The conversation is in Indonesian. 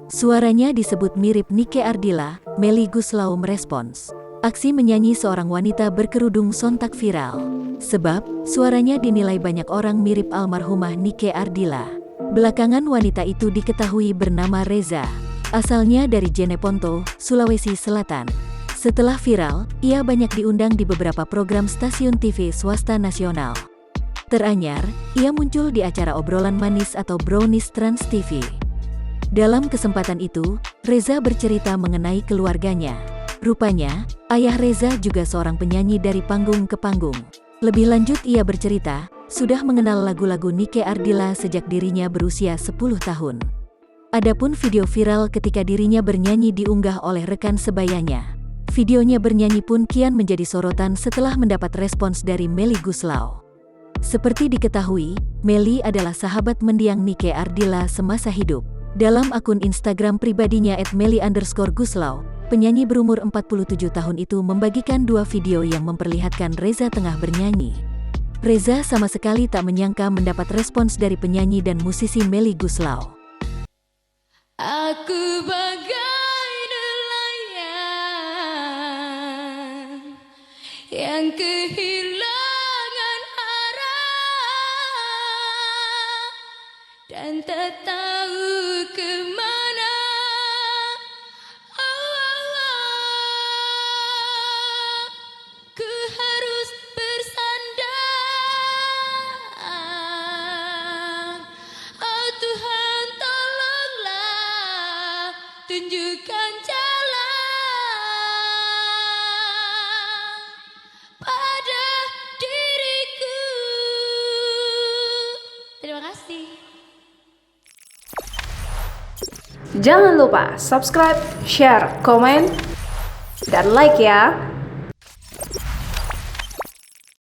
Suaranya disebut mirip Nike Ardilla, Melly Goeslaw merespons. Aksi menyanyi seorang wanita berkerudung sontak viral. Sebab, suaranya dinilai banyak orang mirip almarhumah Nike Ardilla. Belakangan wanita itu diketahui bernama Reza. Asalnya dari Jeneponto, Sulawesi Selatan. Setelah viral, ia banyak diundang di beberapa program stasiun TV swasta nasional. Teranyar, ia muncul di acara obrolan manis atau brownies Trans TV. Dalam kesempatan itu, Reza bercerita mengenai keluarganya. Rupanya, ayah Reza juga seorang penyanyi dari panggung ke panggung. Lebih lanjut ia bercerita, sudah mengenal lagu-lagu Nike Ardilla sejak dirinya berusia 10 tahun. Adapun video viral ketika dirinya bernyanyi diunggah oleh rekan sebayanya. Videonya bernyanyi pun kian menjadi sorotan setelah mendapat respons dari Melly Goeslaw. Seperti diketahui, Melly adalah sahabat mendiang Nike Ardilla semasa hidup. Dalam akun Instagram pribadinya @melly_goeslaw, penyanyi berumur 47 tahun itu membagikan 2 video yang memperlihatkan Reza tengah bernyanyi. Reza sama sekali tak menyangka mendapat respons dari penyanyi dan musisi Melly Goeslaw. Aku bagai nelayan yang kehilangan arah dan tak tahu kemana. Ku harus bersandar. Oh Tuhan, tolonglah tunjukkan jalan pada diriku. Terima kasih. Jangan lupa subscribe, share, komen, dan like ya.